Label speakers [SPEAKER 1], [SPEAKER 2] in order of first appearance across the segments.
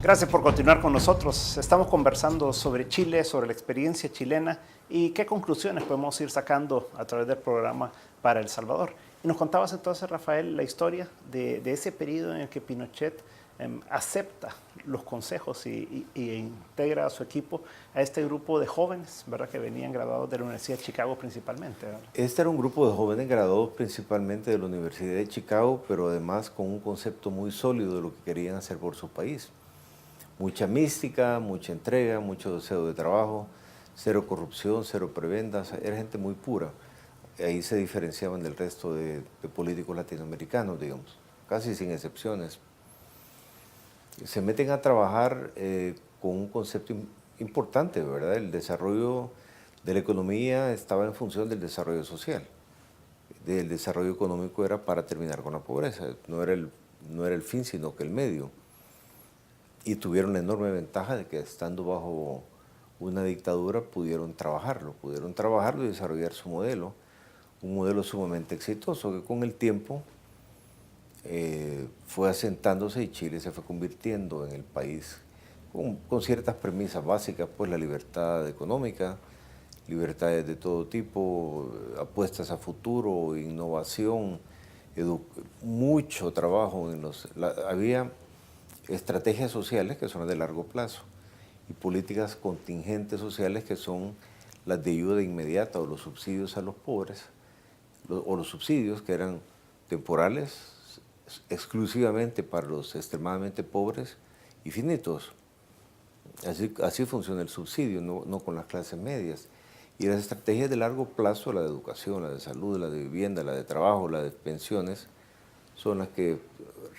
[SPEAKER 1] Gracias por continuar con nosotros. Estamos conversando sobre Chile, sobre la experiencia chilena y qué conclusiones podemos ir sacando a través del programa para El Salvador. Y nos contabas entonces, Rafael, la historia de ese periodo en el que Pinochet acepta los consejos y integra a su equipo a este grupo de jóvenes, ¿verdad?, que venían graduados de la Universidad de Chicago principalmente, ¿verdad?
[SPEAKER 2] Este era un grupo de jóvenes graduados principalmente de la Universidad de Chicago, pero además con un concepto muy sólido de lo que querían hacer por su país. Mucha mística, mucha entrega, mucho deseo de trabajo, cero corrupción, cero prebendas, era gente muy pura. Ahí se diferenciaban del resto de políticos latinoamericanos, digamos, casi sin excepciones. Se meten a trabajar con un concepto importante, ¿verdad? El desarrollo de la economía estaba en función del desarrollo social. El desarrollo económico era para terminar con la pobreza, no era el fin, sino que el medio. Y tuvieron la enorme ventaja de que estando bajo una dictadura pudieron trabajarlo y desarrollar su modelo, un modelo sumamente exitoso que con el tiempo fue asentándose y Chile se fue convirtiendo en el país con ciertas premisas básicas, pues la libertad económica, libertades de todo tipo, apuestas a futuro, innovación, mucho trabajo. Había estrategias sociales que son las de largo plazo y políticas contingentes sociales que son las de ayuda inmediata o los subsidios a los pobres, o los subsidios que eran temporales, exclusivamente para los extremadamente pobres y finitos. Así funciona el subsidio, no con las clases medias. Y las estrategias de largo plazo, la de educación, la de salud, la de vivienda, la de trabajo, la de pensiones, son las que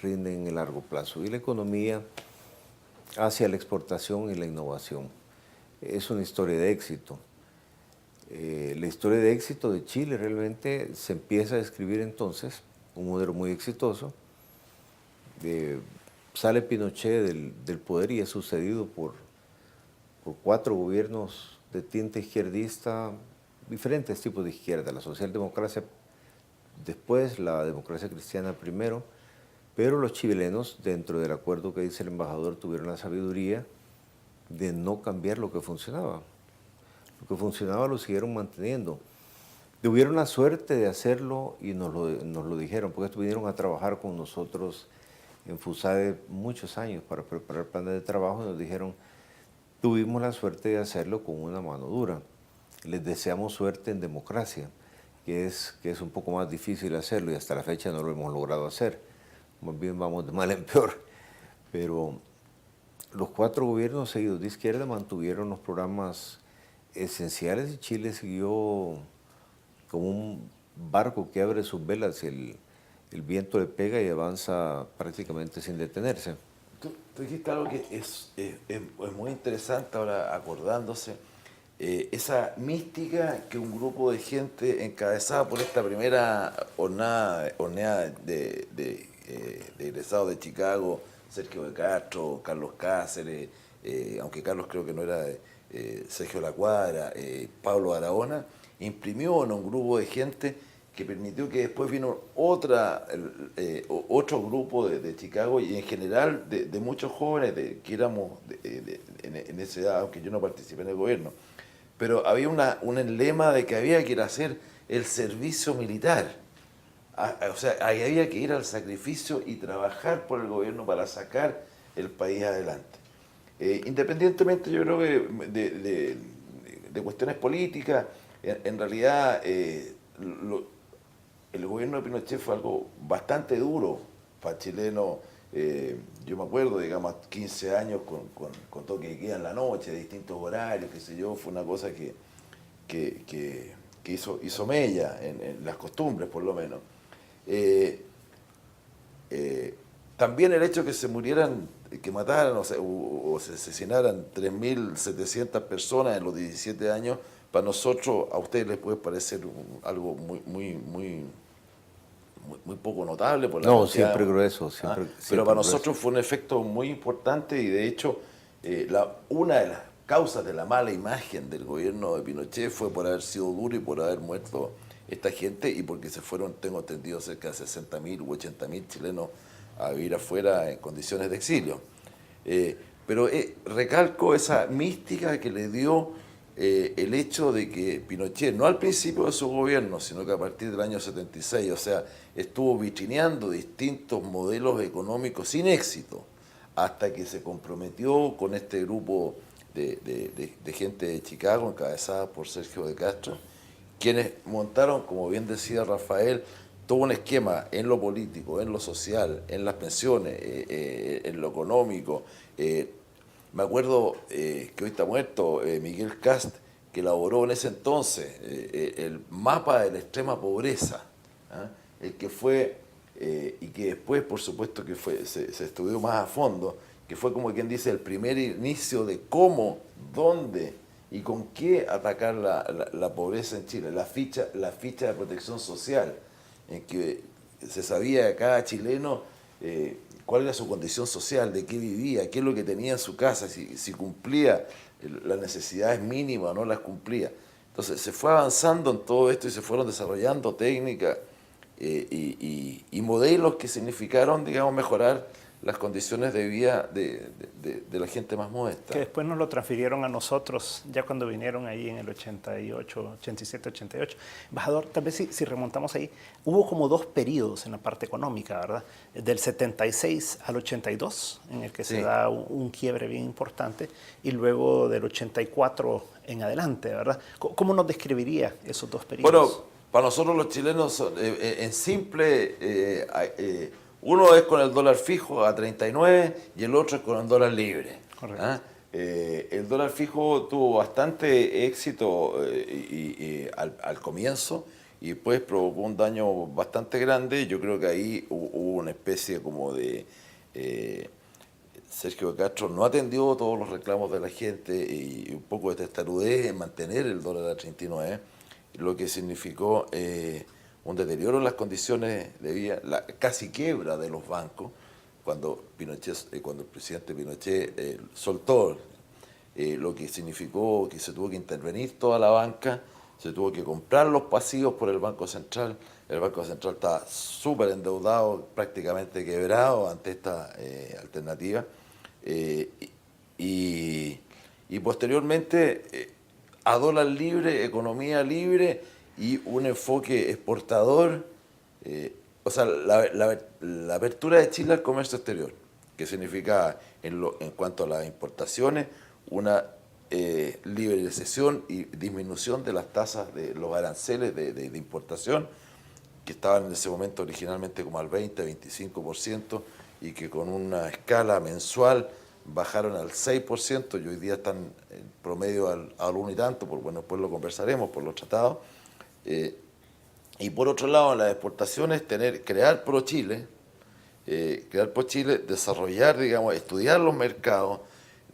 [SPEAKER 2] rinden en el largo plazo. Y la economía hacia la exportación y la innovación. Es una historia de éxito. La historia de éxito de Chile realmente se empieza a describir entonces, un modelo muy exitoso. Sale Pinochet del poder y es sucedido por 4 gobiernos de tinte izquierdista, diferentes tipos de izquierda, la socialdemocracia después, la democracia cristiana primero, pero los chilenos, dentro del acuerdo que dice el embajador, tuvieron la sabiduría de no cambiar lo que funcionaba. Lo que funcionaba lo siguieron manteniendo. Tuvieron la suerte de hacerlo y nos lo dijeron, porque estuvieron a trabajar con nosotros en FUSADE muchos años para preparar planes de trabajo y nos dijeron, tuvimos la suerte de hacerlo con una mano dura. Les deseamos suerte en democracia, que es un poco más difícil hacerlo y hasta la fecha no lo hemos logrado hacer. Más bien vamos de mal en peor. Pero los 4 gobiernos seguidos de izquierda mantuvieron los programas esenciales y Chile siguió como un barco que abre sus velas, el viento le pega y avanza prácticamente sin detenerse.
[SPEAKER 3] Tú dijiste algo que es muy interesante ahora acordándose, esa mística que un grupo de gente encabezada por esta primera horneada de egresados de Chicago, Sergio de Castro, Carlos Cáceres, aunque Carlos creo que no era Sergio La Cuadra, Pablo Arahona, imprimió en un grupo de gente que permitió que después vino otro grupo de Chicago y en general de muchos jóvenes que éramos en esa edad, aunque yo no participé en el gobierno, pero había un lema de que había que ir a hacer el servicio militar. O sea, ahí había que ir al sacrificio y trabajar por el gobierno para sacar el país adelante. Independientemente, yo creo que de cuestiones políticas, en realidad el gobierno de Pinochet fue algo bastante duro para chilenos. Yo me acuerdo, digamos, 15 años con toque de queda en la noche, de distintos horarios, qué sé yo, fue una cosa que hizo mella en las costumbres, por lo menos. También el hecho de que se murieran, que mataran o se asesinaran 3.700 personas en los 17 años, para nosotros, a ustedes les puede parecer algo muy poco notable. Por la
[SPEAKER 2] No,
[SPEAKER 3] cantidad,
[SPEAKER 2] siempre grueso, siempre.
[SPEAKER 3] Pero para
[SPEAKER 2] grueso.
[SPEAKER 3] nosotros fue un efecto muy importante y de hecho una de las causas de la mala imagen del gobierno de Pinochet fue por haber sido duro y por haber muerto esta gente y porque se fueron, tengo entendido, cerca de 60.000 u 80.000 chilenos a vivir afuera en condiciones de exilio. pero recalco esa mística que le dio el hecho de que Pinochet, no al principio de su gobierno, sino que a partir del año 76, o sea, estuvo vitrineando distintos modelos económicos sin éxito, hasta que se comprometió con este grupo de gente de Chicago, encabezada por Sergio de Castro, quienes montaron, como bien decía Rafael, todo un esquema en lo político, en lo social, en las pensiones, en lo económico. Me acuerdo que hoy está muerto Miguel Cast, que elaboró en ese entonces el mapa de la extrema pobreza, ¿ah? El que fue, y que después, por supuesto, que se estudió más a fondo, que fue, como quien dice, el primer inicio de cómo, dónde y con qué atacar la pobreza en Chile, la ficha de protección social, en que se sabía a cada chileno cuál era su condición social, de qué vivía, qué es lo que tenía en su casa, si cumplía las necesidades mínimas o no las cumplía. Entonces se fue avanzando en todo esto y se fueron desarrollando técnicas y modelos que significaron, digamos, mejorar las condiciones de vida de la gente más modesta.
[SPEAKER 1] Que después nos lo transfirieron a nosotros, ya cuando vinieron ahí en el 88, 87, 88. Embajador, tal vez si remontamos ahí, hubo como dos periodos en la parte económica, ¿verdad? Del 76 al 82, en el que se da un quiebre bien importante, y luego del 84 en adelante, ¿verdad? ¿Cómo nos describiría esos dos periodos?
[SPEAKER 3] Bueno, para nosotros los chilenos, en simple, uno es con el dólar fijo a 39 y el otro es con el dólar libre.
[SPEAKER 1] Correcto.
[SPEAKER 3] ¿Ah? El dólar fijo tuvo bastante éxito al comienzo y después provocó un daño bastante grande. Yo creo que ahí hubo una especie como de... Sergio de Castro no atendió todos los reclamos de la gente y un poco de testarudez en mantener el dólar a 39, lo que significó un deterioro en las condiciones de vida, la casi quiebra de los bancos, cuando el presidente Pinochet soltó, lo que significó que se tuvo que intervenir toda la banca, se tuvo que comprar los pasivos por el Banco Central. El Banco Central estaba súper endeudado, prácticamente quebrado ante esta alternativa. Y posteriormente, a dólar libre, economía libre y un enfoque exportador, o sea, la apertura de Chile al comercio exterior, que significa en cuanto a las importaciones, una liberalización y disminución de las tasas de los aranceles de importación, que estaban en ese momento originalmente como al 20-25%, y que con una escala mensual bajaron al 6% y hoy día están en promedio al 1 y tanto, bueno, después lo conversaremos por los tratados. Y por otro lado, en las exportaciones, crear ProChile, desarrollar, digamos, estudiar los mercados,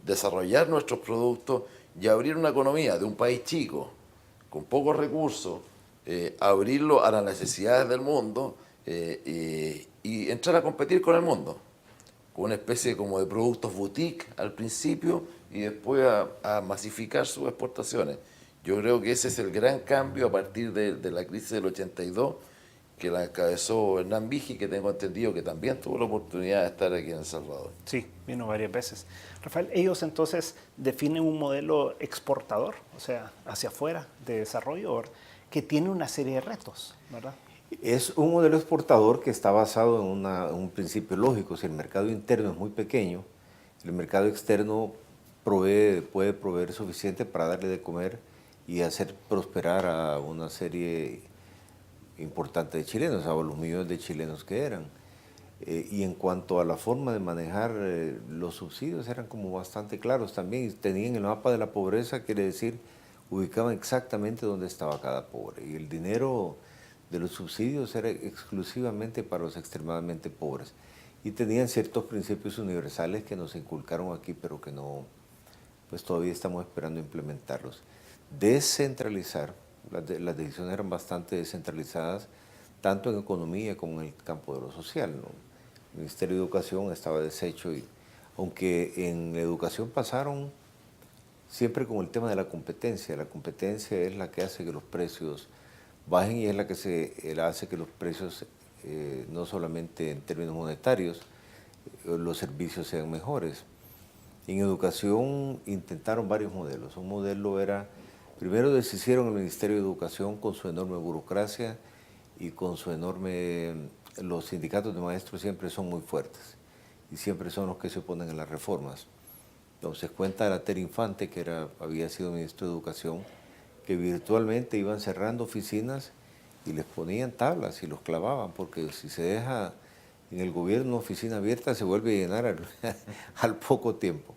[SPEAKER 3] desarrollar nuestros productos y abrir una economía de un país chico, con pocos recursos, abrirlo a las necesidades del mundo y entrar a competir con el mundo, con una especie como de productos boutique al principio y después a masificar sus exportaciones. Yo creo que ese es el gran cambio a partir de la crisis del 82, que la encabezó Hernán Vigi, que tengo entendido que también tuvo la oportunidad de estar aquí en El Salvador.
[SPEAKER 1] Sí, vino varias veces. Rafael, ellos entonces definen un modelo exportador, o sea, hacia afuera, de desarrollo, ¿verdad?, que tiene una serie de retos, ¿verdad?
[SPEAKER 2] Es un modelo exportador que está basado en un principio lógico. Si el mercado interno es muy pequeño, el mercado externo puede proveer suficiente para darle de comer y hacer prosperar a una serie importante de chilenos, a los millones de chilenos que eran. Y en cuanto a la forma de manejar los subsidios, eran como bastante claros también. Tenían el mapa de la pobreza, quiere decir, ubicaban exactamente dónde estaba cada pobre. Y el dinero de los subsidios era exclusivamente para los extremadamente pobres. Y tenían ciertos principios universales que nos inculcaron aquí, pero que no, pues todavía estamos esperando implementarlos. Descentralizar, las decisiones eran bastante descentralizadas, tanto en economía como en el campo de lo social, ¿no? El Ministerio de Educación estaba deshecho, y aunque en educación pasaron siempre con el tema de la competencia. La competencia es la que hace que los precios bajen y es la que hace que los precios, no solamente en términos monetarios, los servicios sean mejores. En educación intentaron varios modelos. Un modelo era, primero deshicieron el Ministerio de Educación con su enorme burocracia y con su enorme... Los sindicatos de maestros siempre son muy fuertes y siempre son los que se oponen a las reformas. Entonces cuenta la Tere Infante, que había sido ministro de Educación, que virtualmente iban cerrando oficinas y les ponían tablas y los clavaban, porque si se deja en el gobierno una oficina abierta se vuelve a llenar al poco tiempo.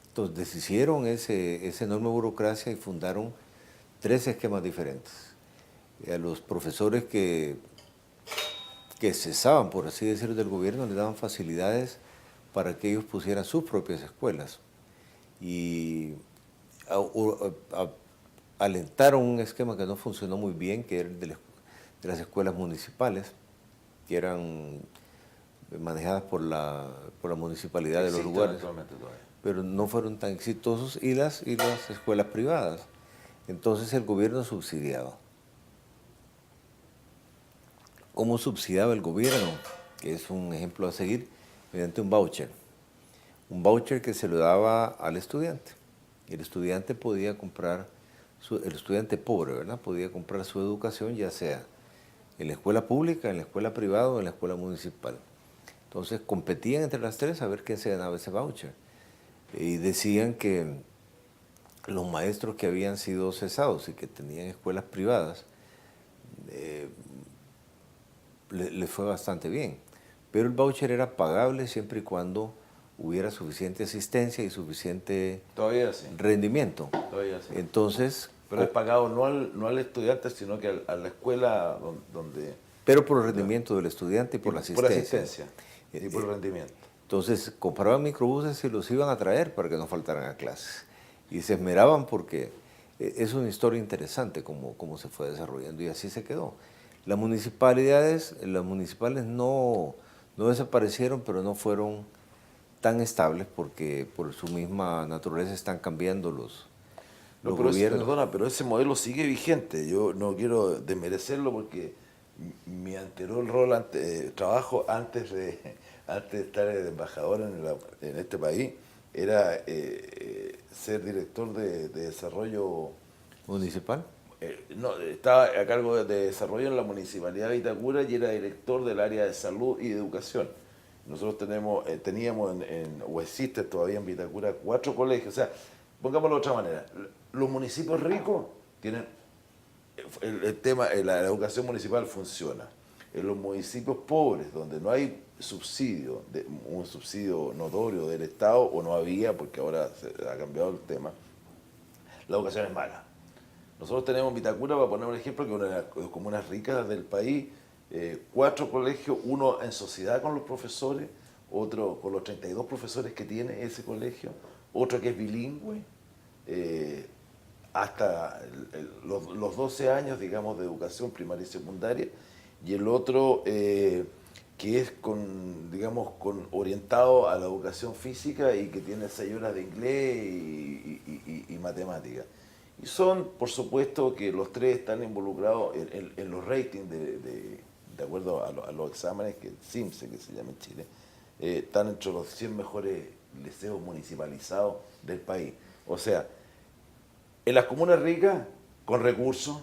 [SPEAKER 2] Entonces deshicieron esa enorme burocracia y fundaron 3 esquemas diferentes. A los profesores que cesaban, por así decirlo, del gobierno, les daban facilidades para que ellos pusieran sus propias escuelas. Y alentaron un esquema que no funcionó muy bien, que era el de las escuelas municipales, que eran manejadas por la municipalidad de los lugares, pero no fueron tan exitosos, y las escuelas privadas. Entonces el gobierno subsidiaba. ¿Cómo subsidiaba el gobierno? Que es un ejemplo a seguir, mediante un voucher. Un voucher que se lo daba al estudiante. El estudiante podía comprar, el estudiante pobre, ¿verdad? Podía comprar su educación, ya sea en la escuela pública, en la escuela privada o en la escuela municipal. Entonces competían entre las 3 a ver quién se ganaba ese voucher. Y decían que los maestros que habían sido cesados y que tenían escuelas privadas, les fue bastante bien. Pero el voucher era pagable siempre y cuando hubiera suficiente asistencia y suficiente rendimiento.
[SPEAKER 3] Todavía sí.
[SPEAKER 2] Entonces,
[SPEAKER 3] pero es pagado no al estudiante, sino que a la escuela donde...
[SPEAKER 2] Pero por el rendimiento del estudiante y por la asistencia.
[SPEAKER 3] Por asistencia y por el rendimiento.
[SPEAKER 2] Entonces, compraban microbuses y los iban a traer para que no faltaran a clases. Y se esmeraban porque es una historia interesante cómo se fue desarrollando, y así se quedó. Las municipales no desaparecieron, pero no fueron tan estables porque por su misma naturaleza están cambiando los gobiernos.
[SPEAKER 3] Perdona, pero ese modelo sigue vigente. Yo no quiero desmerecerlo porque mi anterior rol, trabajo antes de estar de embajador en este país, era ser director de desarrollo
[SPEAKER 2] municipal.
[SPEAKER 3] No, estaba a cargo de desarrollo en la Municipalidad de Vitacura y era director del área de salud y de educación. Nosotros teníamos o existe todavía en Vitacura 4 colegios. O sea, pongámoslo de otra manera, los municipios ricos tienen el tema, la educación municipal funciona. En los municipios pobres, donde no hay subsidio, un subsidio notorio del Estado, o no había, porque ahora se ha cambiado el tema, la educación es mala. Nosotros tenemos en Vitacura, para poner un ejemplo, que es una de las comunas ricas del país, 4 colegios, uno en sociedad con los profesores, otro con los 32 profesores que tiene ese colegio, otro que es bilingüe, hasta los 12 años, digamos, de educación primaria y secundaria, y el otro que es orientado a la educación física y que tiene 6 horas de inglés y matemáticas. Y son, por supuesto, que los 3 están involucrados en los ratings de acuerdo a los exámenes, que CIMSE, que se llama en Chile, están entre los 100 mejores liceos municipalizados del país. O sea, en las comunas ricas, con recursos,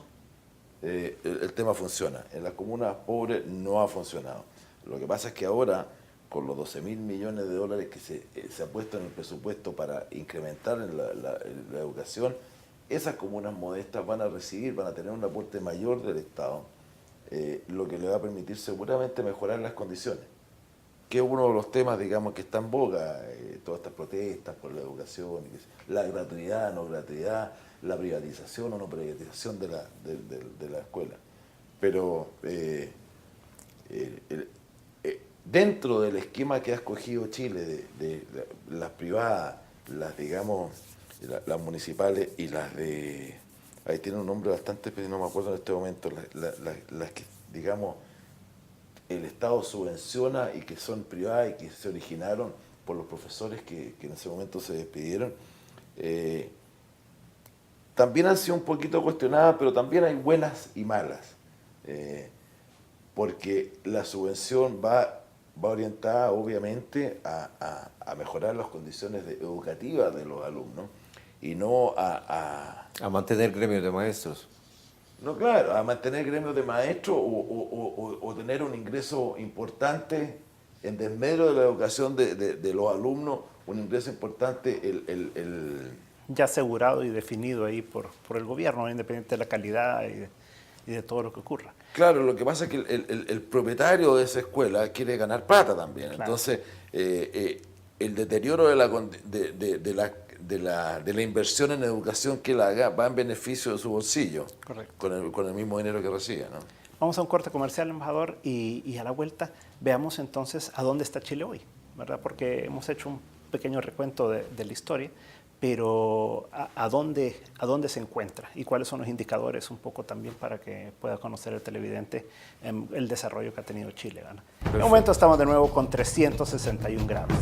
[SPEAKER 3] el tema funciona. En las comunas pobres no ha funcionado. Lo que pasa es que ahora, con los 12.000 millones de dólares que se ha puesto en el presupuesto para incrementar en la educación, esas comunas modestas van a tener un aporte mayor del Estado, lo que le va a permitir seguramente mejorar las condiciones, que es uno de los temas, digamos, que está en boga, todas estas protestas por la educación, la gratuidad, no gratuidad, la privatización o no privatización de la escuela. Pero dentro del esquema que ha escogido Chile de las privadas, las municipales y las de... Ahí tiene un nombre bastante, pero no me acuerdo en este momento, las que, digamos, el Estado subvenciona y que son privadas y que se originaron por los profesores que en ese momento se despidieron, también han sido un poquito cuestionadas, pero también hay buenas y malas, porque la subvención va va orientada obviamente a mejorar las condiciones educativas de los alumnos y no
[SPEAKER 2] A mantener gremios de maestros.
[SPEAKER 3] no, claro, a mantener gremios de maestros o tener un ingreso importante en desmedro de la educación de los alumnos, un ingreso importante,
[SPEAKER 1] Ya asegurado y definido ahí por el gobierno, independiente de la calidad y de todo lo que ocurra.
[SPEAKER 3] Claro, lo que pasa es que el propietario de esa escuela quiere ganar plata también.
[SPEAKER 1] Claro.
[SPEAKER 3] Entonces, el deterioro de la inversión en educación que él haga va en beneficio de su bolsillo.
[SPEAKER 1] Correcto.
[SPEAKER 3] Con el mismo dinero que recibe, ¿no?
[SPEAKER 1] Vamos a un corte comercial, embajador, y a la vuelta veamos entonces a dónde está Chile hoy, ¿verdad? Porque hemos hecho un pequeño recuento de la historia, pero a dónde se encuentra y cuáles son los indicadores un poco también para que pueda conocer el televidente el desarrollo que ha tenido Chile, ¿verdad? En un momento estamos de nuevo con 361 grados.